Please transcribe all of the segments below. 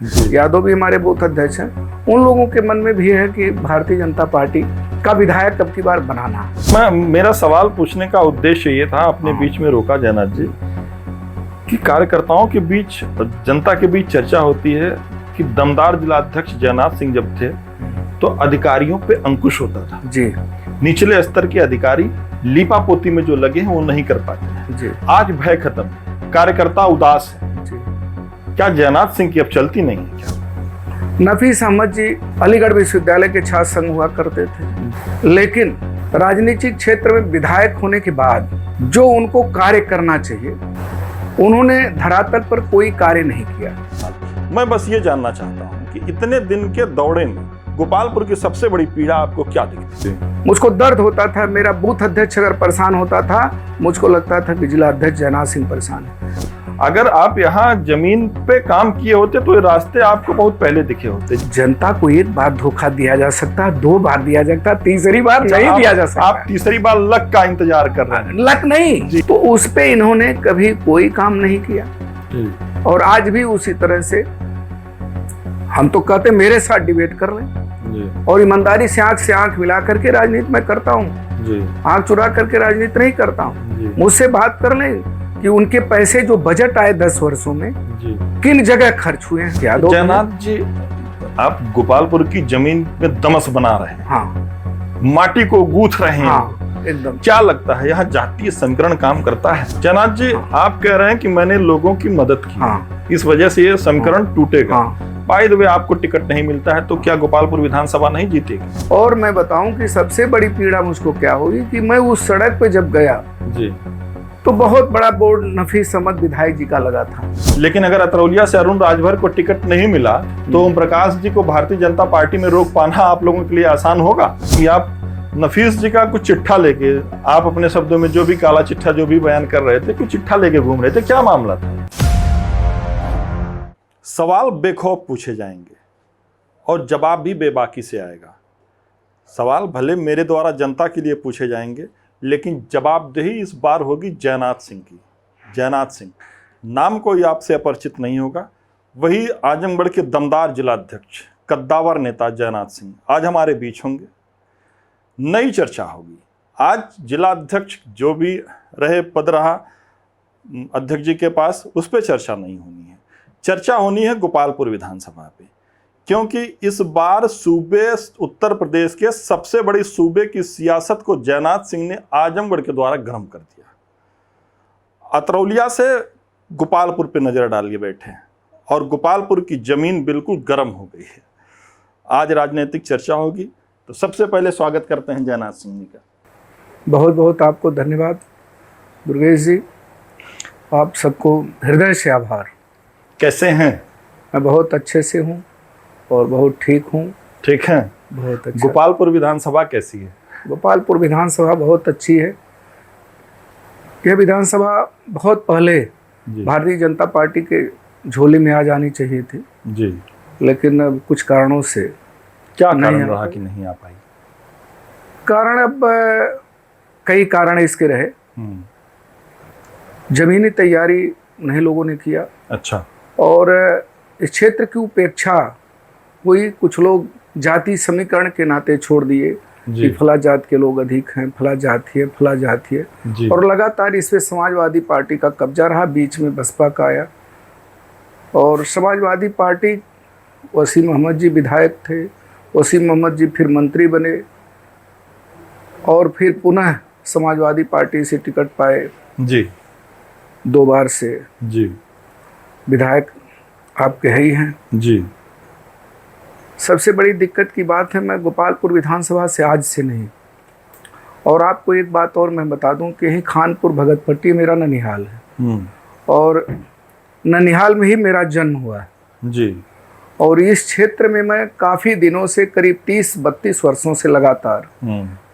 यादव भी हमारे बूथ अध्यक्ष हैं। उन लोगों के मन में भी है कि भारतीय जनता पार्टी का विधायक अब की बार बनाना। मेरा सवाल पूछने का उद्देश्य ये था, अपने बीच में रोका जयनाथ जी, कि कार्यकर्ताओं के बीच, जनता के बीच चर्चा होती है कि दमदार जिलाध्यक्ष जयनाथ सिंह जब थे तो अधिकारियों पे अंकुश होता था जी। निचले स्तर के अधिकारी लीपा पोती में जो लगे हैं वो नहीं कर पाते हैं जी। आज भय खत्म, कार्यकर्ता उदास है। क्या जयनाथ सिंह की अब चलती नहीं है क्या? नफीस अहमद जी अलीगढ़ विश्वविद्यालय के छात्र संघ हुआ करते थे, लेकिन राजनीतिक क्षेत्र में विधायक होने के बाद जो उनको कार्य करना चाहिए उन्होंने धरातल पर कोई कार्य नहीं किया। मैं बस ये जानना चाहता हूँ कि इतने दिन के दौरे में गोपालपुर की सबसे बड़ी पीड़ा आपको क्या दिखती है? मुझको दर्द होता था, मेरा बूथ अध्यक्ष अगर परेशान होता था, मुझको लगता था कि जिला अध्यक्ष जयनाथ सिंह परेशान है। अगर आप यहाँ जमीन पे काम किए होते तो ये रास्ते आपको बहुत पहले दिखे होते। जनता को एक बार धोखा दिया जा सकता है, दो बार दिया जा सकता है, तीसरी बार नहीं दिया जा सकता। आप तीसरी बार लक का इंतजार कर रहे हैं। लक नहीं, तो उस पे इन्होंने कभी कोई काम नहीं किया और आज भी उसी तरह से हम तो कहते मेरे साथ डिबेट कर रहे हैं और ईमानदारी से आंख मिला करके राजनीति में करता हूँ, आंख चुरा करके राजनीति नहीं करता हूँ। मुझसे बात कर लें कि उनके पैसे जो बजट आए 10 वर्षों में किन जगह खर्च हुए हैं। जयनाथ जी, आप गोपालपुर की जमीन में दमस बना रहे हैं, हाँ, माटी को गूंथ रहे हैं, हाँ, एकदम। क्या लगता है यहाँ जातीय समीकरण काम करता है? जयनाथ जी, आप कह रहे हैं कि मैंने लोगों की मदद की, हाँ, इस वजह से ये समीकरण टूटेगा। हाँ। बाय द वे, आपको टिकट नहीं मिलता है तो क्या गोपालपुर विधानसभा नहीं जीतेगी? और मैं बताऊं कि सबसे बड़ी पीड़ा मुझको क्या हुई कि मैं उस सड़क पे जब गया जी तो बहुत बड़ा बोर्ड नफीस अहमद विधायक जी का लगा था। लेकिन अगर अतरौलिया से अरुण राजभर को टिकट नहीं मिला तो ओम प्रकाश जी को भारतीय जनता पार्टी में रोक पाना आप लोगों के लिए आसान होगा? कि आप नफीस जी का कुछ चिट्ठा लेके, आप अपने शब्दों में जो भी काला चिट्ठा जो भी बयान कर रहे थे, कुछ चिट्ठा लेके घूम रहे थे, क्या मामला था? सवाल बेखौफ पूछे जाएंगे और जवाब भी बेबाकी से आएगा। सवाल भले मेरे द्वारा जनता के लिए पूछे जाएंगे, लेकिन जवाबदेही इस बार होगी जयनाथ सिंह की। जयनाथ सिंह नाम कोई आपसे अपरिचित नहीं होगा, वही आजमगढ़ के दमदार जिलाध्यक्ष, कद्दावर नेता जयनाथ सिंह आज हमारे बीच होंगे। नई चर्चा होगी। आज जिलाध्यक्ष जो भी रहे पद रहा अध्यक्ष जी के पास, उस पर चर्चा नहीं होनी है। चर्चा होनी है गोपालपुर विधानसभा पे, क्योंकि इस बार सूबे उत्तर प्रदेश के सबसे बड़ी सूबे की सियासत को जयनाथ सिंह ने आजमगढ़ के द्वारा गर्म कर दिया। अतरौलिया से गोपालपुर पे नजर डाल के बैठे हैं और गोपालपुर की जमीन बिल्कुल गर्म हो गई है। आज राजनीतिक चर्चा होगी, तो सबसे पहले स्वागत करते हैं जयनाथ सिंह जी का। बहुत बहुत आपको धन्यवाद दुर्गेश जी, आप सबको हृदय से आभार। कैसे हैं? मैं बहुत अच्छे से हूँ और बहुत ठीक हूँ। ठीक है, बहुत अच्छा। गोपालपुर विधानसभा कैसी है? गोपालपुर विधानसभा बहुत अच्छी है। यह विधानसभा बहुत पहले भारतीय जनता पार्टी के झोले में आ जानी चाहिए थी जी, लेकिन अब कुछ कारणों से क्या कारण रहा कि नहीं आ पाई? कारण अब कई कारण इसके रहे। जमीनी तैयारी नहीं लोगों ने किया। अच्छा। और इस क्षेत्र की उपेक्षा हुई, कुछ लोग जाति समीकरण के नाते छोड़ दिए कि फला जात के लोग अधिक हैं, फला जाति है, फला जाति है, और लगातार इस पे समाजवादी पार्टी का कब्जा रहा। बीच में बसपा का आया और समाजवादी पार्टी, वसीम अहमद जी विधायक थे, वसीम अहमद जी फिर मंत्री बने और फिर पुनः समाजवादी पार्टी से टिकट पाए जी, 2 बार से जी, विधायक आपके ही हैं जी। सबसे बड़ी दिक्कत की बात है, मैं गोपालपुर विधानसभा से आज से नहीं। और आपको एक बात और मैं बता दूं कि यही खानपुर भगतपट्टी मेरा ननिहाल है और ननिहाल में ही मेरा जन्म हुआ है जी। और इस क्षेत्र में मैं काफ़ी दिनों से, करीब 30-32 वर्षों से लगातार,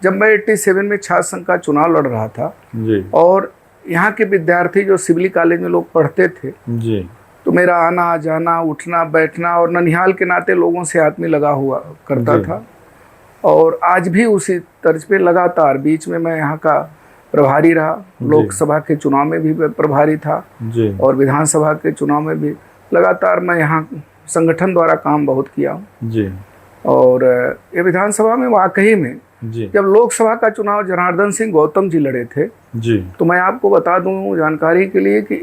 जब मैं 87 में छात्र संघ का चुनाव लड़ रहा था जी, और यहाँ के विद्यार्थी जो सिविल कॉलेज में लोग पढ़ते थे जी, तो मेरा आना जाना, उठना बैठना और ननिहाल के नाते लोगों से आदमी लगा हुआ करता था। और आज भी उसी तर्ज पे लगातार, बीच में मैं यहाँ का प्रभारी रहा, लोकसभा के चुनाव में भी प्रभारी था और विधानसभा के चुनाव में भी लगातार मैं यहाँ संगठन द्वारा काम बहुत किया हूँ। जी और ये विधानसभा में वाकई में जी जब लोकसभा का चुनाव जनार्दन सिंह गौतम जी लड़े थे, जी तो मैं आपको बता दूं जानकारी के लिए कि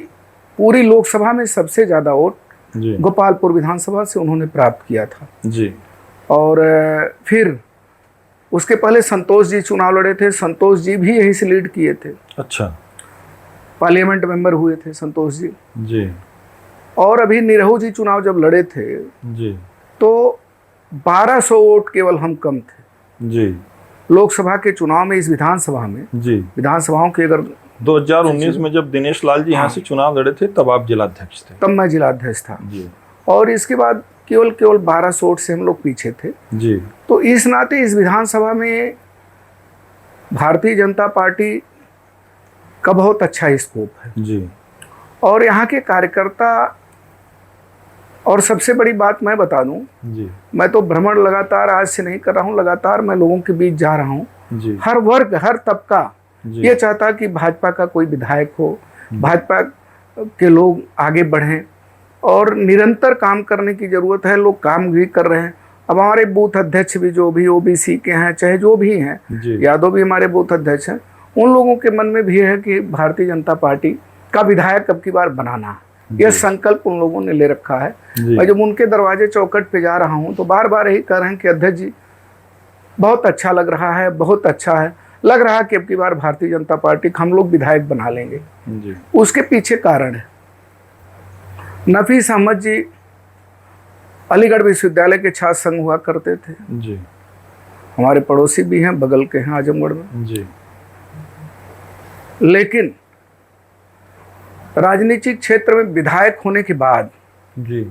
पूरी लोकसभा में सबसे ज़्यादा वोट जी गोपालपुर विधानसभा से उन्होंने प्राप्त किया था। जी और फिर उसके पहले संतोष जी चुनाव लड़े थे, संतोष जी भी यहीं से लीड किए थे, अच्छा पार्लियामेंट मेंबर हुए थे संतोष जी। जी और अभी निरहू जी चुनाव जब लड़े थे जी तो 1200 वोट केवल हम कम थे जी लोकसभा के चुनाव में। इस विधानसभा में, जी विधानसभाओं के अगर 2019 में जब दिनेश लाल जी यहाँ से चुनाव लड़े थे तब आप जिलाध्यक्ष थे। तब मैं जिलाध्यक्ष था जी और इसके बाद केवल 1200 वोट से हम लोग पीछे थे। जी तो इस नाते इस विधानसभा में भारतीय जनता पार्टी का बहुत अच्छा स्कोप है जी और यहाँ के कार्यकर्ता। और सबसे बड़ी बात मैं बता दूं, जी मैं तो भ्रमण लगातार आज से नहीं कर रहा हूँ, लगातार मैं लोगों के बीच जा रहा हूँ। जी हर वर्ग, हर तबका जी ये चाहता कि भाजपा का कोई विधायक हो, भाजपा के लोग आगे बढ़ें और निरंतर काम करने की ज़रूरत है। लोग काम भी कर रहे हैं। अब हमारे बूथ अध्यक्ष भी जो भी ओबीसी के हैं, चाहे जो भी हैं, जी यादव भी हमारे बूथ अध्यक्ष हैं, उन लोगों के मन में भी है कि भारतीय जनता पार्टी का विधायक अब की बार बनाना है। यह संकल्प उन लोगों ने ले रखा है। जी मैं जब उनके दरवाजे चौखट पे जा रहा हूँ तो बार बार यही कह रहे हैं कि अध्यक्ष जी बहुत अच्छा लग रहा है, बहुत अच्छा है, लग रहा है कि अब की बार भारतीय जनता पार्टी को हम लोग विधायक बना लेंगे। जी उसके पीछे कारण है, नफीस अहमद जी अलीगढ़ विश्वविद्यालय के छात्र संघ हुआ करते थे, जी हमारे पड़ोसी भी हैं, बगल के हैं आजमगढ़ में। जी लेकिन राजनीतिक क्षेत्र में विधायक होने के बाद जी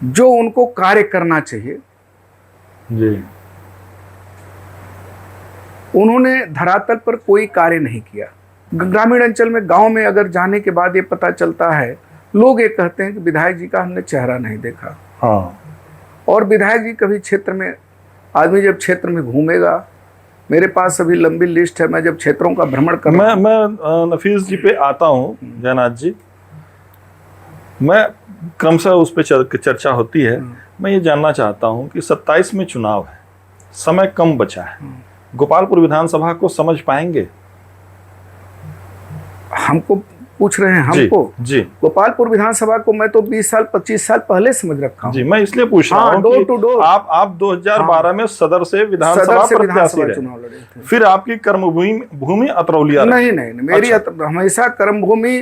जो उनको कार्य करना चाहिए जी उन्होंने धरातल पर कोई कार्य नहीं किया। ग्रामीण अंचल में, गांव में अगर जाने के बाद ये पता चलता है, लोग ये कहते हैं कि विधायक जी का हमने चेहरा नहीं देखा। हाँ और विधायक जी कभी क्षेत्र में, आदमी जब क्षेत्र में घूमेगा, मेरे पास अभी लंबी लिस्ट है, मैं जब क्षेत्रों का भ्रमण कर मैं नफीस जी पे आता हूँ। जयनाथ जी, मैं क्रमशः उस पर चर्चा होती है। मैं ये जानना चाहता हूँ कि 27 में चुनाव है, समय कम बचा है, गोपालपुर विधानसभा को समझ पाएंगे? हमको पूछ रहे हैं? हमको जी गोपालपुर विधानसभा को मैं तो 20 साल 25 साल पहले समझ रखा हूँ। जी, मैं इसलिए पूछ रहा हूँ डोर टू डोर। आप 2012 में सदर से विधानसभा प्रत्याशी रहे, चुनाव लड़े थे। फिर आपकी कर्मभूमि अतरौलिया रही। नहीं, मेरी हमेशा कर्मभूमि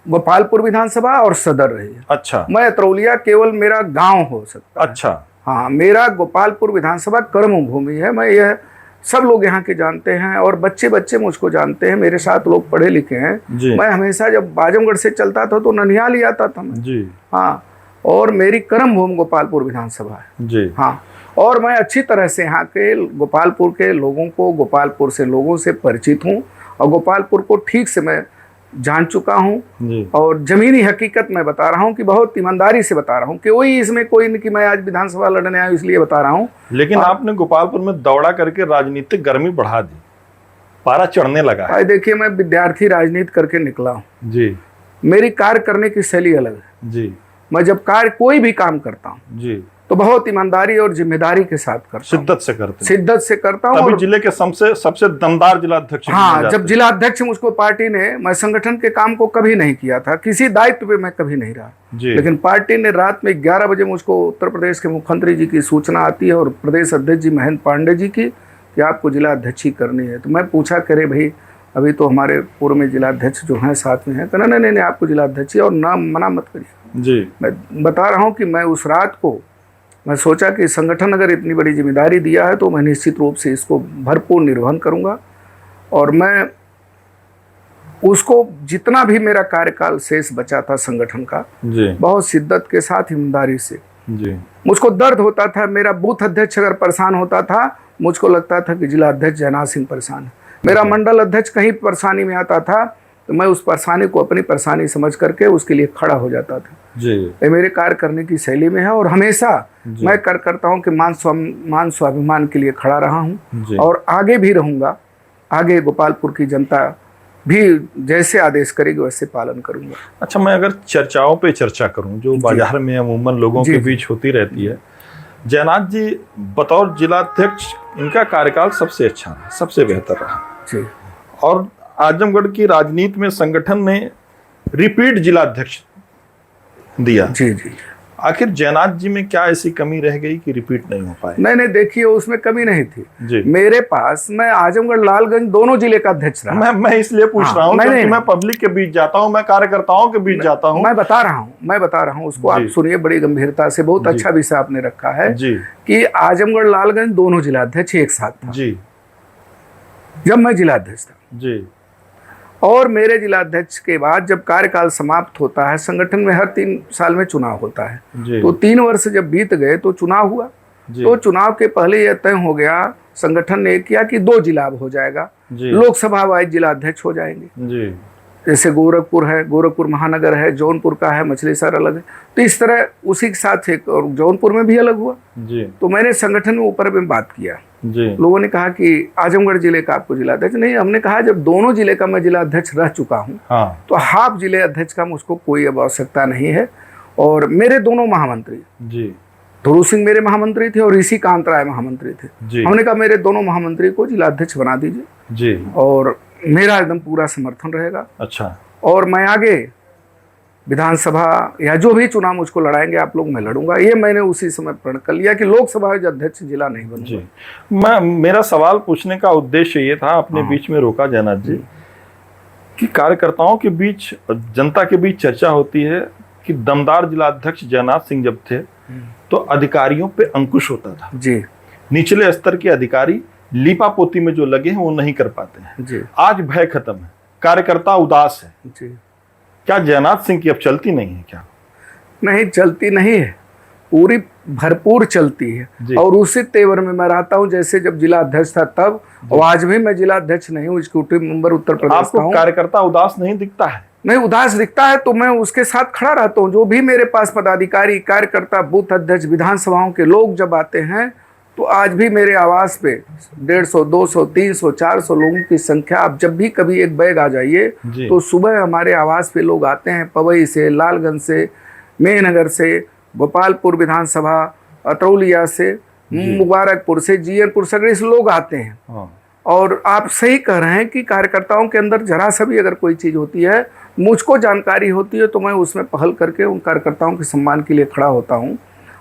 गोपालपुर विधानसभा और सदर रही है। अच्छा, मैं अतरौलिया केवल मेरा गांव हो सकता है। अच्छा, हाँ, मेरा गोपालपुर विधानसभा कर्मभूमि है। मैं यह सब लोग यहाँ के जानते हैं और बच्चे मुझको जानते हैं, मेरे साथ लोग पढ़े लिखे हैं। मैं हमेशा जब आजमगढ़ से चलता था तो ननिहाल ही आता था मैं। जी हाँ, और मेरी कर्मभूमि गोपालपुर विधानसभा है। जी हाँ, और मैं अच्छी तरह से यहाँ के गोपालपुर के लोगों को, गोपालपुर से लोगों से परिचित हूँ और गोपालपुर को ठीक से मैं जान चुका हूँ। और जमीनी हकीकत मैं बता रहा हूँ कि बहुत ईमानदारी से बता रहा हूँ कि वही इसमें कोई नहीं कि मैं आज विधानसभा लड़ने आया इसलिए बता रहा हूँ। लेकिन आपने गोपालपुर में दौड़ा करके राजनीतिक गर्मी बढ़ा दी, पारा चढ़ने लगा है। देखिए, मैं विद्यार्थी राजनीति करके निकला हूँ जी, मेरी कार्य करने की शैली अलग है जी। मैं जब कार्य कोई भी काम करता हूँ जी तो बहुत ईमानदारी और जिम्मेदारी के साथ करता हूँ, शिद्दत से करता हूँ। और जिले के सबसे दमदार जिलाध्यक्ष। हाँ, जब जिलाध्यक्ष मुझको पार्टी ने, मैं संगठन के काम को कभी नहीं किया था, किसी दायित्व पे मैं कभी नहीं रहा, लेकिन पार्टी ने रात में 11 बजे मुझको उत्तर प्रदेश के मुख्यमंत्री जी की सूचना आती है और प्रदेश अध्यक्ष जी महेंद्र पांडे जी की कि आपको जिलाध्यक्ष ही करनी है। तो मैं पूछा, करे भाई अभी तो हमारे पूर्व में जिलाध्यक्ष जो हैं साथ में हैं, कहना नहीं, आपको जिलाध्यक्ष और ना मना मत करिए जी। मैं बता रहा हूँ कि मैं उस रात को मैं सोचा कि संगठन अगर इतनी बड़ी जिम्मेदारी दिया है तो मैं निश्चित रूप से इसको भरपूर निर्वहन करूंगा और मैं उसको जितना भी मेरा कार्यकाल शेष बचा था संगठन का जी, बहुत शिद्दत के साथ ईमानदारी से जी। मुझको दर्द होता था, मेरा बूथ अध्यक्ष अगर परेशान होता था, मुझको लगता था कि जिला अध्यक्ष जयनाथ सिंह परेशान है। मेरा मंडल अध्यक्ष कहीं परेशानी में आता था तो मैं उस परेशानी को अपनी परेशानी समझ करके उसके लिए खड़ा हो जाता था जी। ये मेरे कार्य करने की शैली में है और हमेशा मैं कार्य करता हूँ कि मान स्वाभिमान के लिए खड़ा रहा हूँ और आगे भी रहूँगा। आगे गोपालपुर की जनता भी जैसे आदेश करेगी वैसे पालन करूंगा। अच्छा, मैं अगर चर्चाओं पे चर्चा करूं जो बाजार में अमूमन लोगों के बीच होती रहती है, जयनाथ जी बतौर जिलाध्यक्ष इनका कार्यकाल सबसे अच्छा रहा, सबसे बेहतर रहा जी। और आजमगढ़ की राजनीति में संगठन ने रिपीट जिलाध्यक्ष दिया। जी जी। आखिर जयनाथ जी में क्या ऐसी कमी रह गई कि रिपीट नहीं हो पाए? नहीं, देखिए उसमें कमी नहीं थी जी। मेरे पास, मैं आजमगढ़ लालगंज दोनों जिले का अध्यक्ष रहा। मैं इसलिए पूछ रहा हूँ क्योंकि मैं पब्लिक के बीच जाता हूँ, मैं कार्यकर्ताओं के बीच जाता हूँ। मैं बता रहा हूँ उसको आप सुनिए बड़ी गंभीरता से। बहुत अच्छा विषय आपने रखा है जी कि आजमगढ़ लालगंज दोनों जिलाध्यक्ष एक साथ था जी, जब मैं जिलाध्यक्ष था जी। और मेरे जिलाध्यक्ष के बाद जब कार्यकाल समाप्त होता है, संगठन में हर 3 साल में चुनाव होता है, तो 3 वर्ष जब बीत गए तो चुनाव हुआ। तो चुनाव के पहले यह तय हो गया, संगठन ने किया कि 2 जिला हो जाएगा, लोकसभा वाइज जिलाध्यक्ष हो जाएंगे जी। जैसे गोरखपुर है, गोरखपुर महानगर है, जौनपुर का है, मछलीशहर अलग है, तो इस तरह उसी के साथ एक और जौनपुर में भी अलग हुआ जी। तो मैंने संगठन में ऊपर में बात किया जी। लोगों ने कहा कि आजमगढ़ जिले का आपको जिलाध्यक्ष नहीं, हमने कहा जब दोनों जिले का मैं जिलाध्यक्ष रह चुका हूँ हाँ। तो हाफ जिले अध्यक्ष का मुझको कोई अब आवश्यकता नहीं है। और मेरे दोनों महामंत्री जी, धुरू सिंह मेरे महामंत्री थे और ऋषि कांत राय महामंत्री थे। हमने कहा मेरे दोनों महामंत्री को जिलाध्यक्ष बना दीजिए जी, और मेरा एकदम पूरा समर्थन रहेगा। अच्छा, और मैं आगे विधानसभा या जो भी चुनाव मुझको लड़ाएंगे आप लोग, मैं लड़ूंगा। ये मैंने उसी समय प्रण कर लिया कि लोकसभा अध्यक्ष जिला नहीं बनूंगा। मेरा सवाल पूछने का उद्देश्य ये था, अपने बीच में रोका जयनाथ जी, कि कार्यकर्ताओं के बीच, जनता के बीच चर्चा होती है कि दमदार जिलाध्यक्ष जयनाथ सिंह जब थे तो अधिकारियों पे अंकुश होता था जी। निचले स्तर के अधिकारी लीपा पोती में जो लगे हैं वो नहीं कर पाते हैं जी। आज भय खत्म है, कार्यकर्ता उदास है जी। क्या जयनाथ सिंह की अब चलती नहीं है? क्या नहीं चलती नहीं है, पूरी भरपूर चलती है। और उसी तेवर में मैं रहता हूँ जैसे जब जिला अध्यक्ष था तब, और आज भी मैं जिला अध्यक्ष नहीं हूँ, एग्जीक्यूटिव मेंबर उत्तर प्रदेश का हूँ। कार्यकर्ता उदास नहीं दिखता है? नहीं, उदास दिखता है तो मैं उसके साथ खड़ा रहता हूँ। जो भी मेरे पास पदाधिकारी, कार्यकर्ता, बूथ अध्यक्ष, विधानसभाओं के लोग जब आते हैं तो आज भी मेरे आवास पे 150, 200, 300, 400 लोगों की संख्या। आप जब भी कभी एक बैग आ जाइए तो सुबह हमारे आवास पे लोग आते हैं, पवई से, लालगंज से, मेहनगर से, गोपालपुर विधानसभा, अतरौलिया से, मुबारकपुर से, जीयरपुर सगरे से लोग आते हैं। और आप सही कह रहे हैं कि कार्यकर्ताओं के अंदर जरा सा भी अगर कोई चीज़ होती है, मुझको जानकारी होती है तो मैं उसमें पहल करके उन कार्यकर्ताओं के सम्मान के लिए खड़ा होता हूँ।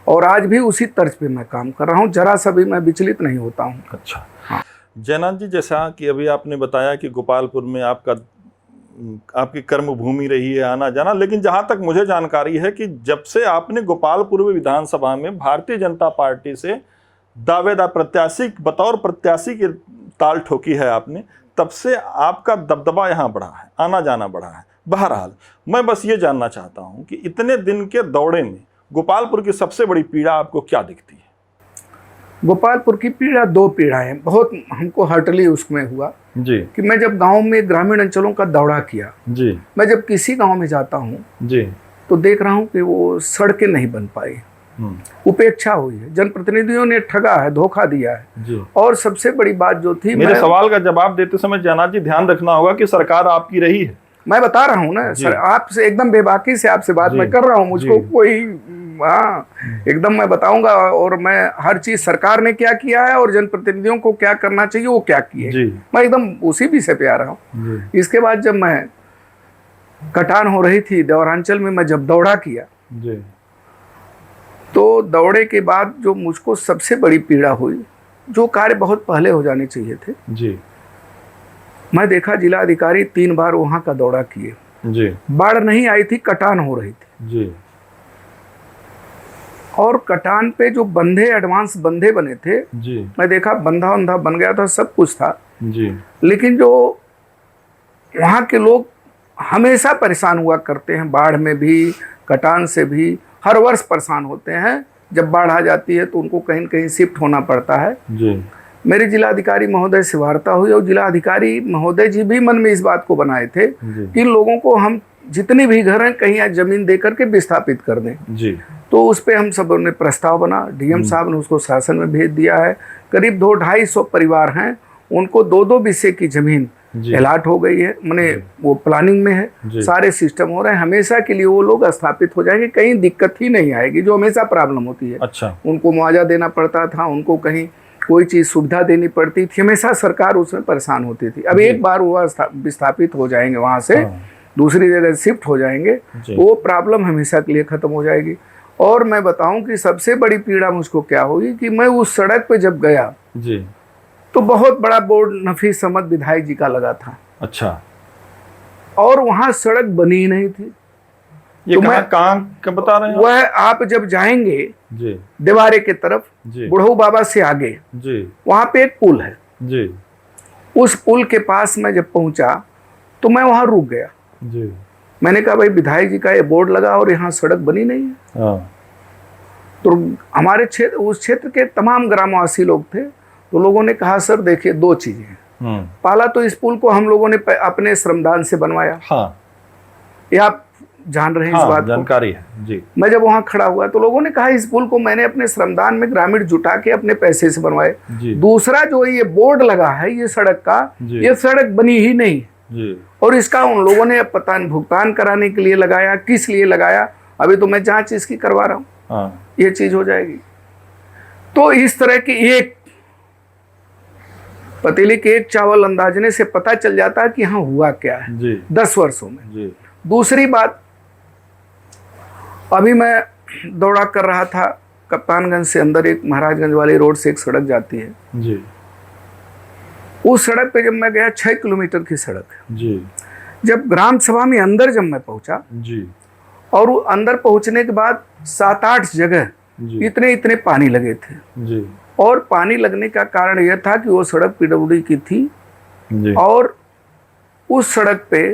और आज भी उसी तर्ज पे मैं काम कर रहा हूँ, जरा सा भी मैं विचलित नहीं होता हूँ। अच्छा हाँ। जयनाथ जी, जैसा कि अभी आपने बताया कि गोपालपुर में आपकी कर्म भूमि रही है, आना जाना, लेकिन जहाँ तक मुझे जानकारी है कि जब से आपने गोपालपुर विधानसभा में भारतीय जनता पार्टी से दावेदार प्रत्याशी, बतौर प्रत्याशी की ताल ठोकी है आपने, तब से आपका दबदबा यहाँ बढ़ा है, आना जाना बढ़ा है। बहरहाल मैं बस ये जानना चाहता हूँ कि इतने दिन के दौरे में गोपालपुर की सबसे बड़ी पीड़ा आपको क्या दिखती है? गोपालपुर की पीड़ा 2 पीड़ाएं बहुत हमको हर्टली उसमें हुआ जी, कि मैं जब गांव में ग्रामीण अंचलों का दौरा किया जी, मैं जब किसी गांव में जाता हूं जी तो देख रहा हूं कि वो सड़कें नहीं बन पाई, उपेक्षा हुई है, जनप्रतिनिधियों ने ठगा है, धोखा दिया है जी। और सबसे बड़ी बात जो थी, मेरे सवाल का जवाब देते समय जयनाथ जी ध्यान रखना होगा कि सरकार आपकी रही है। मैं बता रहा हूँ ना सर, आपसे एकदम बेबाकी से आपसे बात मैं कर रहा हूँ, मुझको कोई हाँ एकदम मैं बताऊंगा। और मैं हर चीज सरकार ने क्या किया है और जनप्रतिनिधियों को क्या करना चाहिए वो क्या किए, मैं एकदम उसी विषय पे आ रहा हूँ। इसके बाद जब मैं कटान हो रही थी देवरांचल में, मैं जब दौड़ा किया जी, तो दौड़े के बाद जो मुझको सबसे बड़ी पीड़ा हुई, जो कार्य बहुत पहले हो जाने चाहिए थे जी, मैं देखा जिला अधिकारी 3 बार वहां का दौरा किए जी, बाढ़ नहीं आई थी, कटान हो रही थी जी, और कटान पे जो बंधे, एडवांस बंधे बने थे जी, मैं देखा बंधा बंधा बन गया था, सब कुछ था जी, लेकिन जो वहाँ के लोग हमेशा परेशान हुआ करते हैं, बाढ़ में भी, कटान से भी हर वर्ष परेशान होते हैं। जब बाढ़ आ जाती है तो उनको कहीं न कहीं शिफ्ट होना पड़ता है जी। मेरे जिलाधिकारी महोदय से वार्ता हुई और जिलाधिकारी महोदय जी भी मन में इस बात को बनाए थे कि इन लोगों को हम जितनी भी घर हैं कहीं जमीन दे करके विस्थापित कर दें जी। तो उस पर हम सब ने प्रस्ताव बना, डीएम साहब ने उसको शासन में भेज दिया है। करीब 200-250 परिवार हैं, उनको 2-2 बीसे की जमीन जी। अलॉट हो गई है, मैंने वो प्लानिंग में है, जी। सारे सिस्टम हो रहे हैं, हमेशा के लिए वो लोग स्थापित हो जाएंगे, कहीं दिक्कत ही नहीं आएगी, जो हमेशा प्रॉब्लम होती है। अच्छा। उनको मुआवजा देना पड़ता था, उनको कहीं कोई चीज़ सुविधा देनी पड़ती थी, हमेशा सरकार उसमें परेशान होती थी। अब एक बार वो विस्थापित हो जाएंगे, वहाँ से दूसरी जगह शिफ्ट हो जाएंगे, वो प्रॉब्लम हमेशा के लिए ख़त्म हो जाएगी। और मैं बताऊं कि सबसे बड़ी पीड़ा मुझको क्या हुई कि मैं उस सड़क पे जब गया जी, तो बहुत बड़ा बोर्ड नफीस अहमद विधायक जी का लगा था। अच्छा। और वहाँ सड़क बनी ही नहीं थी। ये तो कहाँ बता रहे हैं आप? वह आप जब जाएंगे जी, दीवारे के तरफ, जी, बुढ़ऊ बाबा से आगे, जी, वहाँ पे एक पुल है। जी, उस पुल के पास मैं जब पहुंचा तो मैं वहाँ रुक गया। जी, मैंने कहा भाई विधायक जी का ये बोर्ड लगा और यहाँ सड़क बनी नहीं है। हाँ, तो हमारे क्षेत्र, उस क्षेत्र के तमाम ग्रामवासी लोग थे, तो लोगों ने कहा सर देखिए दो चीजें हैं। पहला तो इस पुल को हम लोगों ने अपने श्रमदान से बनवाया। हाँ, ये आप जान रहे हैं हाँ, इस बात जानकारी है जी। मैं जब वहाँ खड़ा हुआ तो लोगों ने कहा इस पुल को मैंने अपने श्रमदान में ग्रामीण जुटा के अपने पैसे से बनवाए। दूसरा जो ये बोर्ड लगा है ये सड़क का, ये सड़क बनी ही नहीं जी। और इसका उन लोगों ने पता नहीं भुगतान कराने के लिए लगाया, किस लिए लगाया, अभी तो मैं जांच इसकी करवा रहा हूँ। हाँ। ये चीज हो जाएगी। तो इस तरह की एक पतीली के एक चावल अंदाजने से पता चल जाता है कि हाँ हुआ क्या है जी। 10 वर्षों में जी। दूसरी बात, अभी मैं दौड़ा कर रहा था कप्तानगंज से अंदर, एक महाराजगंज वाली रोड से एक सड़क जाती है जी। उस सड़क पे जब मैं गया 6 किलोमीटर की सड़क है जी। जब ग्राम सभा में अंदर जब मैं पहुंचा जी। और वो अंदर पहुंचने के बाद 7-8 जगह इतने इतने पानी लगे थे जी। और पानी लगने का कारण यह था कि वो सड़क पीडब्ल्यूडी की थी जी। और उस सड़क पे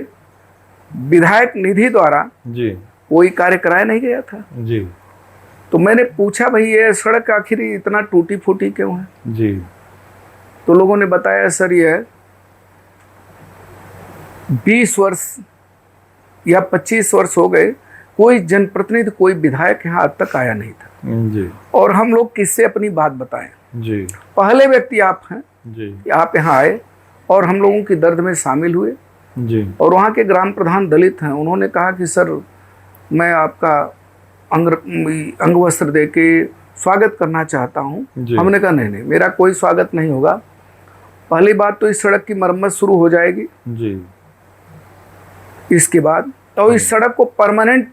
विधायक निधि द्वारा जी कोई कार्य कराया नहीं गया था। जी। तो मैंने पूछा भाई ये सड़क आखिर इतना टूटी फूटी क्यों है? जी। तो लोगों ने बताया सर ये 20 वर्ष या 25 वर्ष हो गए कोई जनप्रतिनिधि, कोई विधायक यहाँ आज तक आया नहीं था जी। और हम लोग किससे अपनी बात बताएं? जी। पहले व्यक्ति आप हैं जी। कि आप यहाँ आए और हम लोगों की दर्द में शामिल हुए। जी। और वहाँ के ग्राम प्रधान दलित हैं, उन्होंने कहा कि सर मैं आपका अंग वस्त्र दे के स्वागत करना चाहता हूँ। हमने कहा नहीं नहीं मेरा कोई स्वागत नहीं होगा, पहली बात तो इस सड़क की मरम्मत शुरू हो जाएगी जी। इसके बाद, तो इस सड़क को परमानेंट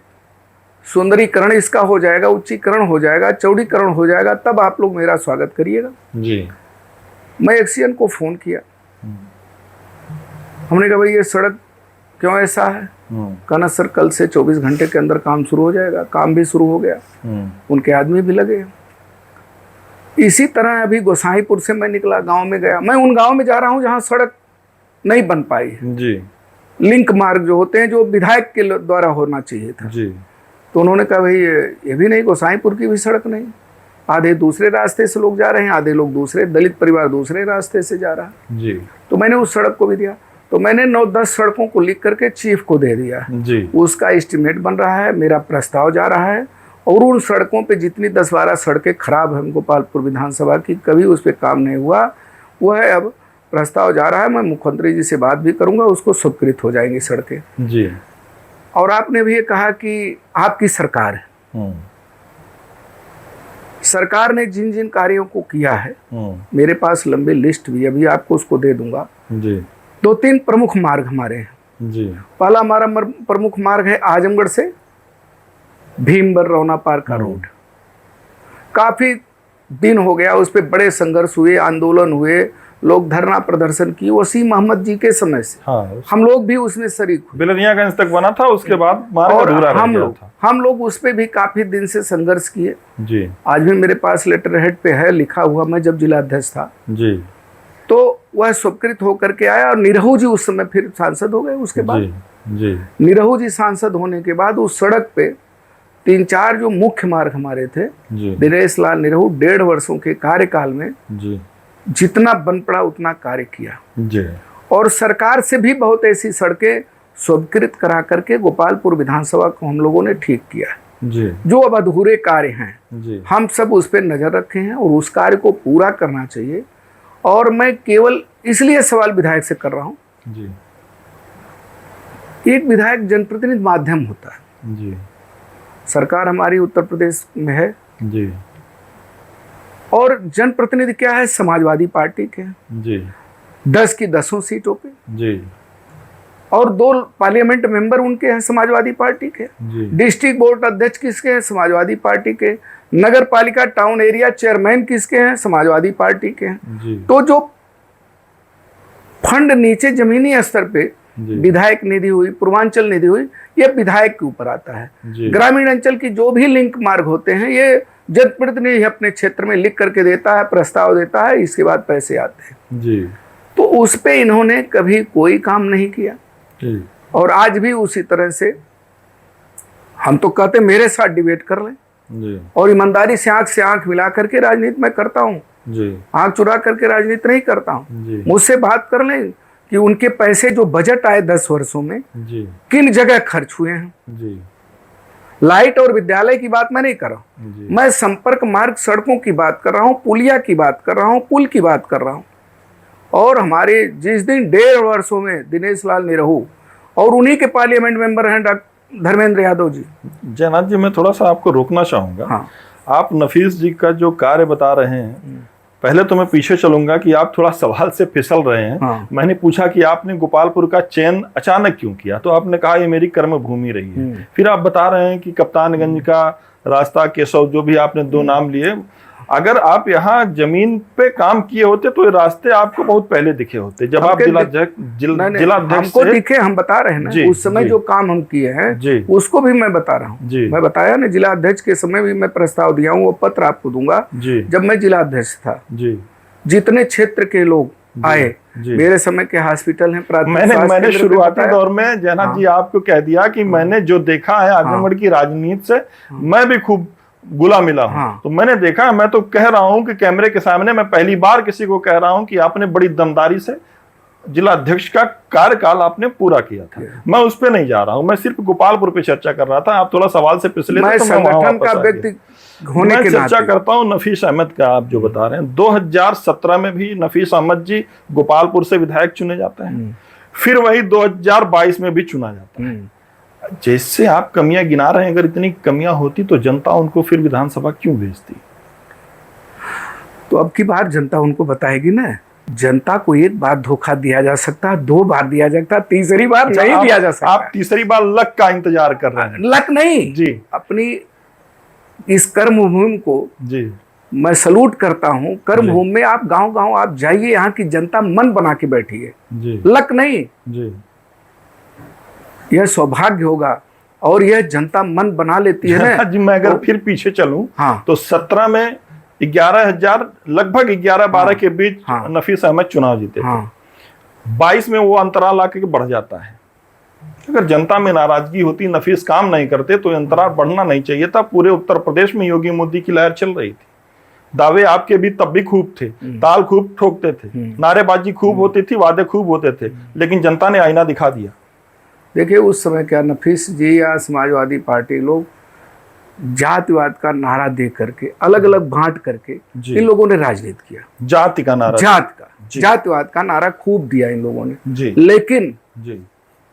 सुंदरीकरण इसका हो जाएगा, उच्चीकरण हो जाएगा, चौड़ीकरण हो जाएगा, तब आप लोग मेरा स्वागत करिएगा। जी। मैं एक्सीएन को फोन किया, हमने कहा भाई ये सड़क क्यों ऐसा है? कहना सर कल से 24 घंटे के अंदर काम शुरू हो जाएगा। काम भी शुरू हो गया, उनके आदमी भी लगे। इसी तरह अभी गोसाईपुर से मैं निकला, गांव में गया, मैं उन गांव में जा रहा हूं जहां सड़क नहीं बन पाई है। जी। लिंक मार्ग जो होते हैं जो विधायक के द्वारा होना चाहिए था। जी। तो उन्होंने कहा भाई ये भी नहीं, गोसाईपुर की भी सड़क नहीं, आधे दूसरे रास्ते से लोग जा रहे हैं, आधे लोग दूसरे, दलित परिवार दूसरे रास्ते से जा रहा है। जी। तो मैंने उस सड़क को भी दिया, तो मैंने 9-10 सड़कों को लिख करके चीफ को दे दिया। जी। उसका एस्टिमेट बन रहा है, मेरा प्रस्ताव जा रहा है और उन सड़कों पे जितनी 10-12 सड़कें खराब हैं गोपालपुर विधानसभा की, कभी उस पर काम नहीं हुआ, वह है अब प्रस्ताव जा रहा है। मैं मुख्यमंत्री जी से बात भी करूंगा, उसको स्वीकृत हो जाएंगी सड़कें। जी। और आपने भी ये कहा कि आपकी सरकार है, सरकार ने जिन जिन कार्यों को किया है मेरे पास लंबी लिस्ट भी, अभी आपको उसको दे दूंगा। जी। 2-3 प्रमुख मार्ग हमारे हैं। जी। पहला हमारा प्रमुख मार्ग है आजमगढ़ से भीमबर रौना पार का रोड। काफी दिन हो गया उस पर बड़े संघर्ष हुए, आंदोलन हुए, लोग धरना प्रदर्शन किए, वसीम अहमद जी के समय से। हाँ, हम लोग भी उसमें शरीक हुए। बिलनियागंज तक बना था, उसके बाद और हम लोग उस पर भी काफी दिन से संघर्ष किए। जी। आज भी मेरे पास लेटर हेड पे है लिखा हुआ, मैं जब जिलाध्यक्ष था। जी। तो वह स्वीकृत होकर के आया और निरहू जी उस समय फिर सांसद हो गए। उसके बाद जी। निरहू जी सांसद होने के बाद उस सड़क पे 3-4 जो मुख्य मार्ग हमारे थे, दिनेश लाल निरहू 1.5 वर्षों के कार्यकाल में जी जितना बन पड़ा उतना कार्य किया। जी। और सरकार से भी बहुत ऐसी सड़कें स्वीकृत करा करके गोपालपुर विधानसभा को हम लोगों ने ठीक किया जी। जो अब अधूरे कार्य हैं जी। हम सब उस पर नजर रखे हैं और उस कार्य को पूरा करना चाहिए। और मैं केवल इसलिए सवाल विधायक से कर रहा हूँ जी एक विधायक जनप्रतिनिधि माध्यम होता है। जी सरकार हमारी उत्तर प्रदेश में है जी और जनप्रतिनिधि क्या है, समाजवादी पार्टी के हैं, जी 10 की 10 सीटों पे, जी और 2 पार्लियामेंट मेंबर उनके हैं समाजवादी पार्टी के। जी डिस्ट्रिक्ट बोर्ड अध्यक्ष किसके हैं, समाजवादी पार्टी के। नगर पालिका टाउन एरिया चेयरमैन किसके हैं, समाजवादी पार्टी के हैं। जी तो जो फंड नीचे जमीनी स्तर पे जी विधायक निधि हुई, पूर्वांचल निधि हुई, ये विधायक के ऊपर आता है। जी ग्रामीण अंचल की जो भी लिंक मार्ग होते हैं ये जनप्रतिनिधि अपने क्षेत्र में लिख करके देता है, प्रस्ताव देता है, इसके बाद पैसे आते हैं। जी तो उस पे इन्होंने कभी कोई काम नहीं किया जी और आज भी उसी तरह से हम तो कहते मेरे साथ डिबेट कर लें जी और ईमानदारी से आंख मिला करके राजनीति में करता हूँ, जी आंख चुरा करके राजनीति नहीं करता हूँ। जी मुझसे बात कर लें कि उनके पैसे जो बजट आए 10 वर्षों में जी किन जगह खर्च हुए हैं। जी लाइट और विद्यालय की बात मैं नहीं कर रहा हूँ, जी मैं संपर्क मार्ग सड़कों की बात कर रहा हूँ, पुलिया की बात कर रहा हूँ, पुल की बात कर रहा हूँ। और हमारे जिस दिन 1.5 वर्षों में दिनेश लाल निरहू और उन्हीं के पार्लियामेंट मेंबर हैं धर्मेंद्र यादव जी। जयनाथ जी, मैं थोड़ा सा आपको रोकना चाहूंगा। हाँ। आप नफीस जी का जो कार्य बता रहे हैं, पहले तो मैं पीछे चलूंगा कि आप थोड़ा सवाल से फिसल रहे हैं। हाँ। मैंने पूछा कि आपने गोपालपुर का चयन अचानक क्यों किया, तो आपने कहा ये मेरी कर्म भूमि रही है। फिर आप बता रहे हैं कि कप्तानगंज का रास्ता, केशव, जो भी आपने 2 नाम लिए, अगर आप यहाँ जमीन पे काम किए होते तो ये रास्ते आपको बहुत पहले दिखे होते जब आप जिलाध्यक्ष हमको दिखे, हम बता रहे हैं ना उस समय जो काम हम किए हैं जी उसको भी मैं बता रहा हूँ। मैं बताया ना जिला अध्यक्ष के समय भी मैं प्रस्ताव दिया हूँ, वो पत्र आपको दूंगा। जब मैं जिला अध्यक्ष था जी जितने क्षेत्र के लोग आए, मेरे समय के हॉस्पिटल हैं, मैंने शुरुआती दौर में जयनाथ जी आपको कह दिया कि मैंने जो देखा है आजमगढ़ की राजनीति से, मैं भी खूब गुला मिला हूं। तो मैंने देखा, मैं तो कह रहा हूं कि कैमरे के सामने मैं पहली बार किसी को कह रहा हूं कि आपने बड़ी दमदारी से जिला अध्यक्ष का कार्यकाल आपने पूरा किया था। मैं उस पे नहीं जा रहा हूं, मैं सिर्फ गोपालपुर पे चर्चा कर रहा था। आप थोड़ा सवाल से पिछले मैं संगठन का व्यक्ति होने के नाते चर्चा करता हूं नफीस अहमद का। आप जो बता रहे हैं 2017 में भी नफीस अहमद जी गोपालपुर से विधायक चुने जाते हैं, फिर वही 2022 में भी चुना जाता है। जैसे आप कमियां गिना रहे हैं, अगर इतनी कमियां होती तो जनता उनको फिर विधानसभा क्यों भेजती? तो अब की बार जनता उनको बताएगी ना। जनता को एक बार धोखा दिया जा सकता है, 2 बार दिया जा सकता है, तीसरी बार नहीं दिया जा सकता। आप तीसरी बार लक का इंतजार कर रहे हैं। लक नहीं जी, अपनी इस कर्मभूमि को जी मैं सलूट करता हूँ। कर्मभूमि में आप गांव-गांव आप जाइए, यहाँ की जनता मन बना के बैठी है। जी लक नहीं जी, यह सौभाग्य होगा और यह जनता मन बना लेती है ना जी। मैं अगर फिर पीछे चलूं, हाँ, तो 17 में 11,000 लगभग 11-12 के बीच नफीस अहमद चुनाव जीते थे। 22 में वो अंतराल आके बढ़ जाता है। अगर जनता में नाराजगी होती, नफीस काम नहीं करते, तो अंतराल बढ़ना नहीं चाहिए था। पूरे उत्तर प्रदेश में योगी मोदी की लहर चल रही थी। दावे आपके भी तब भी खूब थे, ताल खूब ठोकते थे, नारेबाजी खूब होती थी, वादे खूब होते थे, लेकिन जनता ने आईना दिखा दिया। देखिए उस समय क्या नफीस जी या समाजवादी पार्टी लोग जातिवाद का नारा दे करके अलग अलग बांट करके इन लोगों ने राजनीति किया। जाति का नारा, जातिवाद का नारा खूब दिया इन लोगों ने जी। लेकिन जी,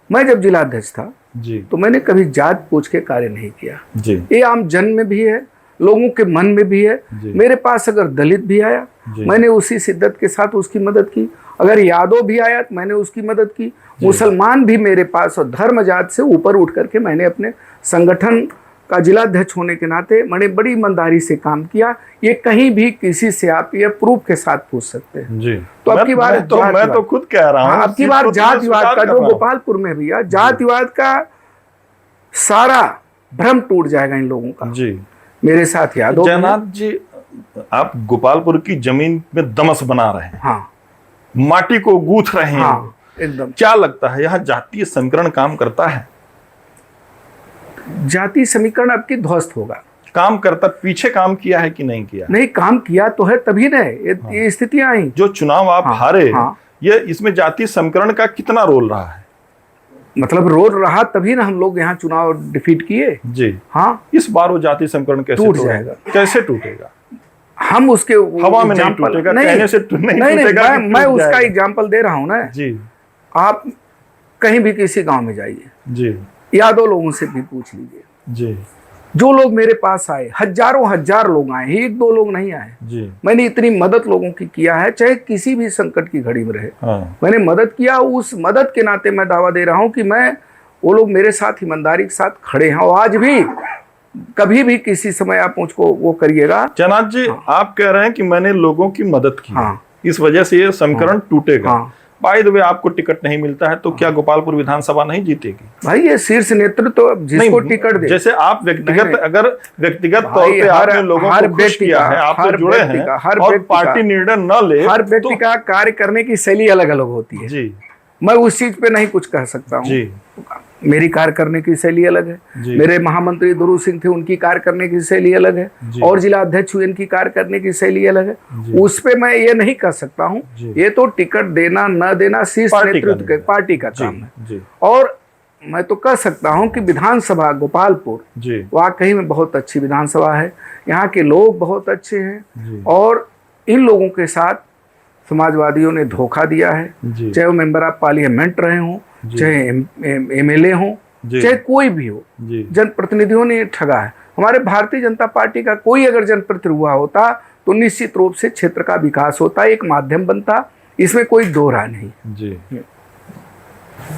मैं जब जिला अध्यक्ष था जी, तो मैंने कभी जात पूछ के कार्य नहीं किया जी। ये आम जन में भी है, लोगों के मन में भी है। मेरे पास अगर दलित भी आया मैंने उसी शिद्दत के साथ उसकी मदद की, अगर यादव भी आया तो मैंने उसकी मदद की, मुसलमान भी मेरे पास, और धर्म जात से ऊपर उठ करके मैंने अपने संगठन का जिला अध्यक्ष होने के नाते मैंने बड़ी ईमानदारी से काम किया। ये कहीं भी किसी से आप ये प्रूफ के साथ पूछ सकते हैं जी। तो अब की बार मैं तो खुद कह रहा हूँ, अब की बार जातिवाद का जो गोपालपुर में भी है, जातिवाद का सारा भ्रम टूट जाएगा इन लोगों का जी। मेरे साथ यादव। जयनाथ जी, आप गोपालपुर की जमीन में दमस बना रहे हैं, हाँ, माटी को गूंथ रहे हैं, हाँ, एकदम। क्या लगता है यहाँ जातीय समीकरण काम करता है? जाति समीकरण आपकी ध्वस्त होगा। काम करता, पीछे काम किया है कि नहीं किया? नहीं, काम किया तो है तभी ना ये स्थितियां आई। जो चुनाव आप हारे, ये इसमें जातीय समीकरण का कितना रोल रहा है? मतलब रोल रहा तभी ना हम लोग यहाँ चुनाव डिफीट किए जी। हाँ, इस बार वो जातीय समीकरण कैसे टूट जाएगा? कैसे टूटेगा? हम उसके हवा में नहीं टूटेगा, कहने से नहीं टूटेगा। मैं उसका एग्जाम्पल दे रहा हूँ ना जी। आप कहीं भी किसी गांव में जाइए जी यादव लोगों से भी पूछ लीजिए, जी जो लोग मेरे पास आए, हजारों हजार लोग आए, एक दो लोग नहीं आए। जी मैंने इतनी मदद लोगों की किया है, चाहे किसी भी संकट की घड़ी में रहे। हाँ मैंने मदद किया, उस मदद के नाते मैं दावा दे रहा हूं कि मैं, वो लोग मेरे साथ ईमानदारी के साथ खड़े हैं। और आज भी, कभी भी किसी समय आप मुझको वो करिएगा। जनाब जी, आप कह रहे हैं कि मैंने लोगों की मदद की, हाँ। इस वजह से ये समीकरण टूटेगा। हाँ। बाय द वे, आपको टिकट नहीं मिलता है तो क्या गोपालपुर विधानसभा नहीं जीतेगी? भाई ये शीर्ष नेतृत्व तो जिसको नहीं, टिकट दे, जैसे आप व्यक्तिगत, नहीं। अगर व्यक्तिगत तौर भाई पे हर आपने लोगों हर को खुश व्यक्ति किया का, है, आप हर तो जुड़े व्यक्ति हैं, का, हर और व्यक्ति पार्टी का, निर्णय न ले, हर व्यक्ति तो का कार्य करने की शैली अलग अलग होती है। जी मैं उस चीज पे नहीं कुछ कह सकता हूँ। जी मेरी कार्य करने की शैली अलग है। जी। मेरे महामंत्री दुरू सिंह थे, उनकी कार्य करने की शैली अलग है। जी। और जिला अध्यक्ष हुए, इनकी कार्य करने की शैली अलग है। जी। उस पे मैं ये नहीं कह सकता हूँ। जी। ये तो टिकट देना न देना शीर्ष नेतृत्व के, पार्टी का काम है। जी। और मैं तो कह सकता हूँ कि विधानसभा गोपालपुर जी वाकई में बहुत अच्छी विधानसभा है। यहाँ के लोग बहुत अच्छे हैं। जी और इन लोगों के साथ समाजवादियों ने धोखा दिया है, जी चाहे वो मेंबर ऑफ पार्लियामेंट रहे हों, जी। चाहे एमएलए हों, जी। चाहे कोई भी हो, जी जनप्रतिनिधियों ने ठगा है। हमारे भारतीय जनता पार्टी का कोई अगर जनप्रतिनिधि हुआ होता तो निश्चित रूप से क्षेत्र का विकास होता, एक माध्यम बनता, इसमें कोई दो राय नहीं। जी।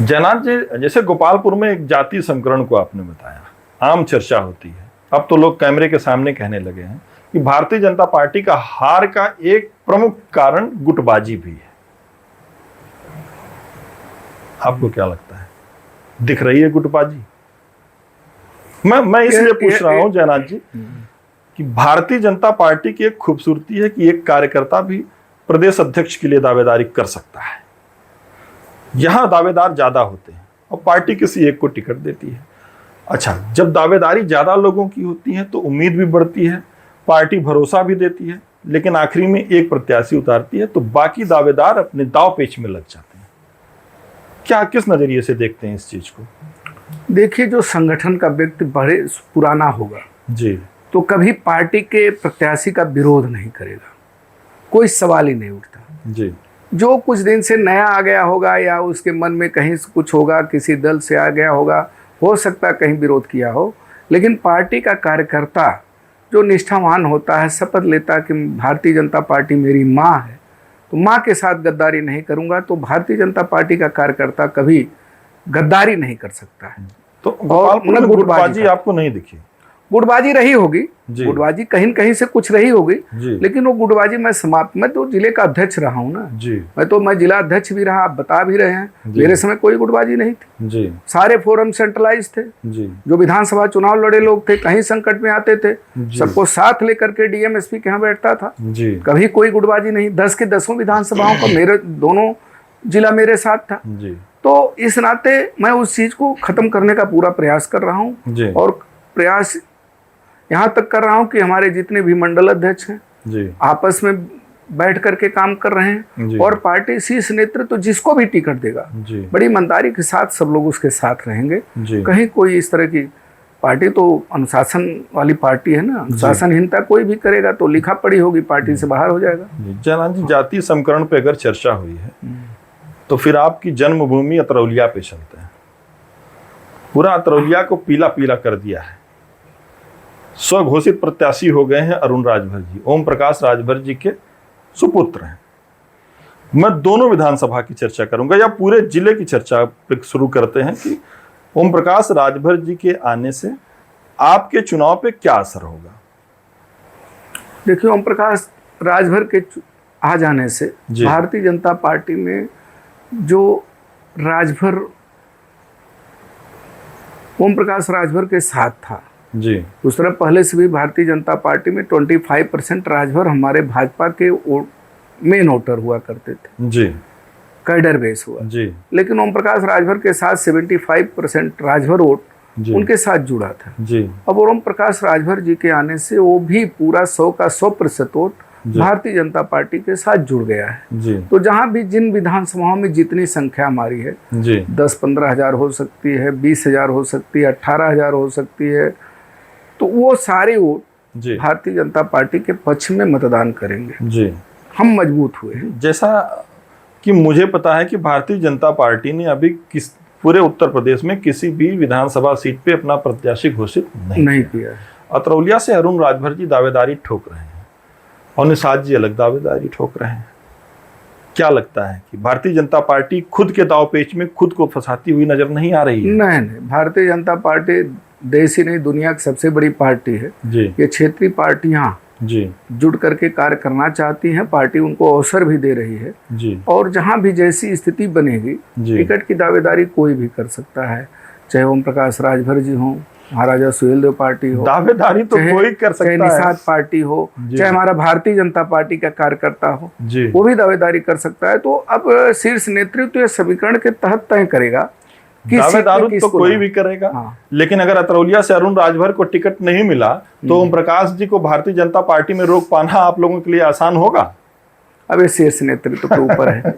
जनाब जी, जैसे गोपालपुर में एक जाति समीकरण को आपने बताया, आम चर्चा होती है, अब तो लोग कैमरे के सामने कहने लगे हैं कि भारतीय जनता पार्टी का हार का एक प्रमुख कारण गुटबाजी भी है। आपको क्या लगता है, दिख रही है गुटबाजी? मैं इसलिए पूछ रहा हूं जयनाथ जी कि भारतीय जनता पार्टी की एक खूबसूरती है कि एक कार्यकर्ता भी प्रदेश अध्यक्ष के लिए दावेदारी कर सकता है। यहां दावेदार ज्यादा होते हैं और पार्टी किसी एक को टिकट देती है। अच्छा, जब दावेदारी ज्यादा लोगों की होती है तो उम्मीद भी बढ़ती है, पार्टी भरोसा भी देती है, लेकिन आखिरी में एक प्रत्याशी उतारती है तो बाकी दावेदार अपने दाव पेच में लग जाते हैं। क्या, किस नजरिए से देखते हैं इस चीज को? देखिए, जो संगठन का व्यक्ति बड़े पुराना होगा जी, तो कभी पार्टी के प्रत्याशी का विरोध नहीं करेगा, कोई सवाल ही नहीं उठता। जी, जो कुछ दिन से नया आ गया होगा या उसके मन में कहीं से कुछ होगा, किसी दल से आ गया होगा, हो सकता है कहीं विरोध किया हो, लेकिन पार्टी का कार्यकर्ता जो निष्ठावान होता है, शपथ लेता है कि भारतीय जनता पार्टी मेरी माँ है, तो माँ के साथ गद्दारी नहीं करूँगा, तो भारतीय जनता पार्टी का कार्यकर्ता कभी गद्दारी नहीं कर सकता है। तो गोपालपुर में गुटबाजी आपको नहीं दिखी? गुटबाजी रही होगी, जी। गुटबाजी कहीं न कहीं से कुछ रही होगी, जी। लेकिन वो गुटबाजी मैं समाप्त, मैं तो जिले का अध्यक्ष रहा हूँ ना जी, मैं जिला अध्यक्ष भी रहा, आप बता भी रहे हैं। जी। मेरे समय कोई गुटबाजी नहीं थी, जी, सारे फोरम सेंट्रलाइज थे। जी, जो विधानसभा चुनाव लड़े लोग थे, कहीं संकट में आते थे, जी। सबको साथ लेकर के डीएम एसपी के यहाँ बैठता था, जी, कभी कोई गुटबाजी नहीं। 10 के 10 विधानसभाओं का मेरे दोनों जिला मेरे साथ था। जी, तो इस नाते मैं उस चीज को खत्म करने का पूरा प्रयास कर रहा हूँ, जी, और प्रयास यहाँ तक कर रहा हूँ कि हमारे जितने भी मंडल अध्यक्ष हैं जी, आपस में बैठ करके काम कर रहे जी। हैं, और पार्टी शीर्ष नेतृत्व तो जिसको भी टिकट देगा जी, बड़ी ईमानदारी के साथ सब लोग उसके साथ रहेंगे। जी। कहीं कोई इस तरह की पार्टी तो अनुशासन वाली पार्टी है ना, अनुशासनहीनता कोई भी करेगा तो लिखा पड़ी होगी, पार्टी से बाहर हो जाएगा। जयनाथ जी, जातीय समीकरण पे अगर चर्चा हुई है तो फिर आपकी जन्मभूमि अतरौलिया पे चलते हैं। पूरा अतरौलिया को पीला पीला कर दिया है। स्वघोषित प्रत्याशी हो गए हैं अरुण राजभर जी, ओम प्रकाश राजभर जी के सुपुत्र हैं। मैं दोनों विधानसभा की चर्चा करूंगा या पूरे जिले की चर्चा पे शुरू करते हैं कि ओम प्रकाश राजभर जी के आने से आपके चुनाव पे क्या असर होगा? देखिए, ओम प्रकाश राजभर के आ जाने से जी। भारतीय जनता पार्टी में जो राजभर ओम प्रकाश राजभर के साथ था, जी, उस तरह पहले से भी भारतीय जनता पार्टी में 25% राजभर हमारे भाजपा के मेन वोटर हुआ करते थे, जी, कैडर बेस हुआ। जी, लेकिन ओम प्रकाश राजभर के साथ 75% राजभर वोट जी, उनके साथ जुड़ा था। जी, अब ओम प्रकाश राजभर जी के आने से वो भी पूरा 100 का 100% वोट भारतीय जनता पार्टी के साथ जुड़ गया है। जी, तो जहां भी जिन विधानसभाओं में जितनी संख्या हमारी है, जी, 10-15 हजार हो सकती है, 20 हजार हो सकती है, 18 हजार हो सकती है, तो वो सारे वोट जी, भारतीय जनता पार्टी के पक्ष में मतदान करेंगे। जी। हम मजबूत हुए। जैसा कि मुझे पता है कि भारतीय जनता पार्टी ने अभी पूरे उत्तर प्रदेश में किसी भी विधानसभा सीट पे अपना प्रत्याशी घोषित नहीं किया है। अतरौलिया से अरुण राजभर जी दावेदारी ठोक रहे हैं और निषाद जी अलग दावेदारी ठोक रहे हैं। क्या लगता है कि भारतीय जनता पार्टी खुद के दांवपेच में खुद को फंसाती हुई नजर नहीं आ रही है? नहीं, भारतीय जनता पार्टी देश ही नहीं दुनिया की सबसे बड़ी पार्टी है जी। ये क्षेत्रीय पार्टियां जी जुड़ करके कार्य करना चाहती हैं। पार्टी उनको अवसर भी दे रही है जी। और जहां भी जैसी स्थिति बनेगी टिकट की दावेदारी कोई भी कर सकता है, चाहे ओम प्रकाश राजभर जी हों, महाराजा सुहेलदेव पार्टी हो, दावेदारी तो कोई कर सकता है, चाहे निषाद पार्टी हो, चाहे हमारा भारतीय जनता पार्टी का कार्यकर्ता हो, वो भी दावेदारी कर सकता है। तो अब शीर्ष नेतृत्व तो समीकरण के तहत तय करेगा दावेदारी तो कोई भी करेगा। हाँ। लेकिन अगर अतरौलिया से अरुण राजभर को टिकट नहीं मिला तो ओम प्रकाश जी को भारतीय जनता पार्टी में रोक पाना आप लोगों के लिए आसान होगा? अब ये शीर्ष नेतृत्व के ऊपर है।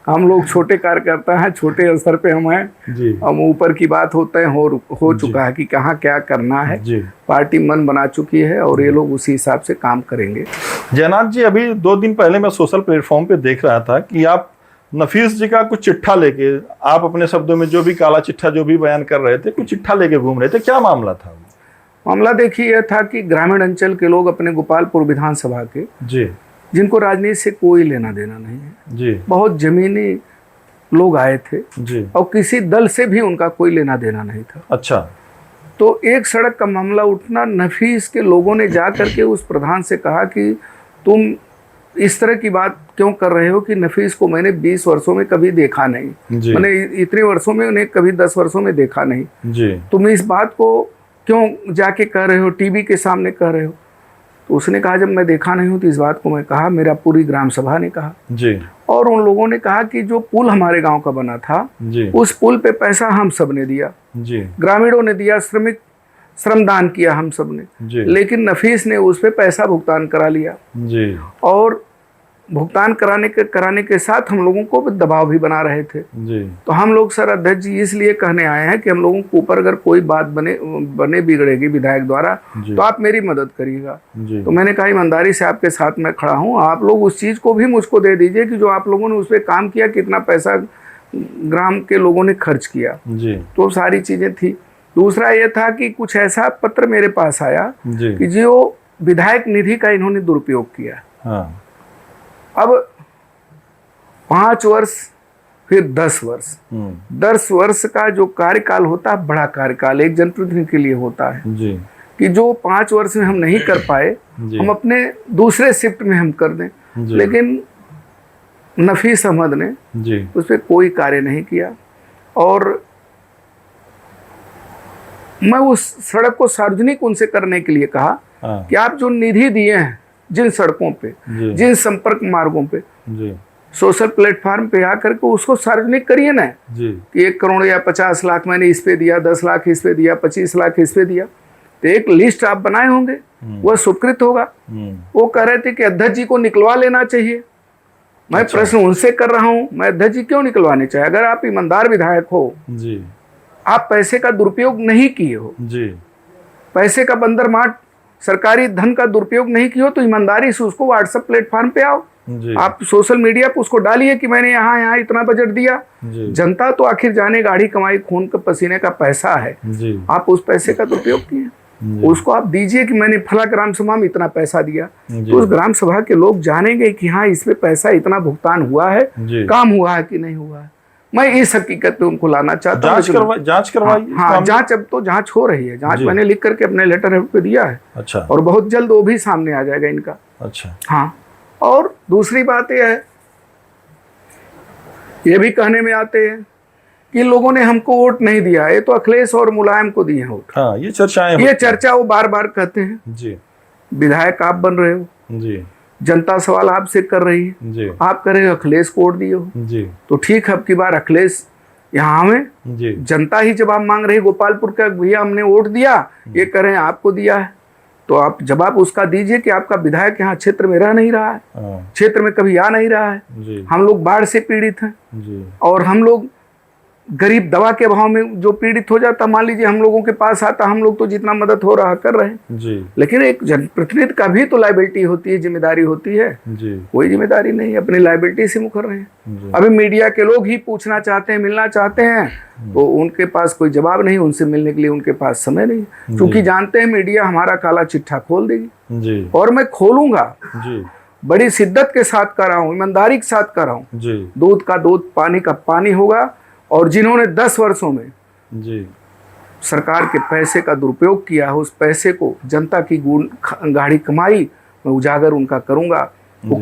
हम लोग छोटे कार्यकर्ता हैं, छोटे स्तर पे हम हैं। हम ऊपर की बात होते हैं हो चुका है कि कहाँ क्या करना है। पार्टी मन बना चुकी है और ये लोग उसी हिसाब से काम करेंगे। जयनाथ जी, अभी 2 दिन पहले मैं सोशल प्लेटफॉर्म पे देख रहा था कि आप नफीस जी का कुछ चिट्ठा लेके, आप अपने शब्दों में जो भी काला चिट्ठा जो भी बयान कर रहे थे, कुछ चिट्ठा लेके घूम रहे थे। क्या मामला था? मामला देखिए यह था कि ग्रामीण अंचल के लोग अपने गोपालपुर विधानसभा के जिनको राजनीति से कोई लेना देना नहीं है, बहुत जमीनी लोग आए थे और किसी दल से भी उनका कोई लेना देना नहीं था। अच्छा। तो एक सड़क का मामला उठना, नफीस के लोगों ने जा करके उस प्रधान से कहा कि तुम इस तरह की बात क्यों कर रहे हो कि नफीस को मैंने 20 वर्षों में कभी देखा नहीं, मैंने इतने वर्षों में उन्हें कभी 10 वर्षों में देखा नहीं, तुम इस बात को क्यों जाके कह रहे हो, टीवी के सामने कह रहे हो? तो उसने कहा जब मैं देखा नहीं हूँ तो इस बात को मैं कहा, मेरा पूरी ग्राम सभा ने कहा और उन लोगों ने कहा कि जो पुल हमारे गांव का बना था उस पुल पे पैसा हम सब ने दिया, ग्रामीणों ने दिया, श्रमदान किया हम सब ने, लेकिन नफीस ने उस पे पैसा भुगतान करा लिया और भुगतान कराने के साथ हम लोगों को दबाव भी बना रहे थे। तो हम लोग सर अध्यक्ष जी इसलिए कहने आए हैं कि हम लोगों के ऊपर अगर कोई बात बने बिगड़ेगी विधायक द्वारा तो आप मेरी मदद करिएगा। तो मैंने कहा ईमानदारी से आपके साथ मैं खड़ा हूँ, आप लोग उस चीज़ को भी मुझको दे दीजिए कि जो आप लोगों ने उस पर काम किया, कितना पैसा ग्राम के लोगों ने खर्च किया। तो सारी चीज़ें थी। दूसरा ये था कि कुछ ऐसा पत्र मेरे पास आया कि जो विधायक निधि का इन्होंने दुरुपयोग किया। अब 5 वर्ष फिर 10 वर्ष, 10 वर्ष का जो कार्यकाल होता है, बड़ा कार्यकाल एक जनप्रतिनिधि के लिए होता है कि जो 5 वर्ष में हम नहीं कर पाए हम अपने दूसरे शिफ्ट में हम कर दें, लेकिन नफीस अहमद ने उस पर कोई कार्य नहीं किया और मैं उस सड़क को सार्वजनिक उनसे करने के लिए कहा कि आप जो निधि दिए हैं जिन सड़कों पे, जिन संपर्क मार्गों पे, सोशल प्लेटफॉर्म पे आकर के उसको सार्वजनिक करिए ना कि 1 करोड़ या 50 लाख मैंने इस पे दिया, 10 लाख इस पे दिया, 25 लाख इस पे दिया। तो एक लिस्ट आप बनाए होंगे, वह स्वीकृत होगा। वो कह रहे थे कि अध्यक्ष जी को निकलवा लेना चाहिए। मैं प्रश्न उनसे कर रहा हूँ, मैं अध्यक्ष जी क्यों निकलवाने चाहिए? अगर आप ईमानदार विधायक हो, आप पैसे का दुरुपयोग नहीं किए हो, पैसे का बंदरमाट सरकारी धन का दुरुपयोग नहीं किया हो, तो ईमानदारी से उसको व्हाट्सएप प्लेटफॉर्म पे आओ, आप सोशल मीडिया पे उसको डालिए कि मैंने यहाँ इतना बजट दिया। जनता तो आखिर जाने गाड़ी कमाई खून का पसीने का पैसा है, आप उस पैसे का दुरुपयोग किए, उसको आप दीजिए कि मैंने फला ग्राम सभा में इतना पैसा दिया, तो उस ग्राम सभा के लोग जानेंगे कि हाँ इस पे पैसा इतना भुगतान हुआ है, काम हुआ है कि नहीं हुआ है। मैं इस हकीकत पे उनको लाना चाहता हूँ। जांच करवाइए। हाँ, जांच अब तो जांच हो रही है, जांच मैंने लिख करके अपने लेटर हेड पे दिया है। अच्छा। और बहुत जल्द वो भी सामने आ जाएगा इनका। अच्छा। हाँ, और दूसरी बात यह है, ये भी कहने में आते हैं कि लोगों ने हमको वोट नहीं दिया है, तो अखिलेश और मुलायम को दिए वोट। हाँ, ये चर्चाएं, ये चर्चा वो बार बार कहते हैं। विधायक आप बन रहे हो, जनता सवाल आपसे कर रही है, आप कह रहे हो अखिलेश को वोट दिए हो, तो ठीक है, अब की बार अखिलेश यहाँ हमें जनता ही जवाब मांग रही, गोपालपुर का भैया हमने वोट दिया, ये कह रहे हैं आपको दिया है, तो आप जवाब उसका दीजिए कि आपका विधायक यहाँ क्षेत्र में रह नहीं रहा है, क्षेत्र में कभी आ नहीं रहा है, हम लोग बाढ़ से पीड़ित हैं और हम लोग गरीब दवा के अभाव में जो पीड़ित हो जाता, मान लीजिए हम लोगों के पास आता, हम लोग तो जितना मदद हो रहा कर रहे हैं जी लेकिन एक जनप्रतिनिधि का भी तो लायबिलिटी होती है, जिम्मेदारी होती है। जी कोई जिम्मेदारी नहीं, अपनी लायबिलिटी से मुकर रहे हैं। जी अभी मीडिया के लोग ही पूछना चाहते हैं, मिलना चाहते हैं, तो उनके पास कोई जवाब नहीं, उनसे मिलने के लिए उनके पास समय नहीं, क्योंकि जानते हैं मीडिया हमारा काला चिट्ठा खोल देगी। जी और मैं खोलूंगा, जी बड़ी शिद्दत के साथ कर रहा हूँ, ईमानदारी के साथ कर रहा हूँ। जी दूध का दूध, पानी का पानी होगा। और जिन्होंने 10 वर्षों में जी सरकार के पैसे का दुरुपयोग किया है, उस पैसे को जनता की गाढ़ी कमाई मैं उजागर उनका करूंगा।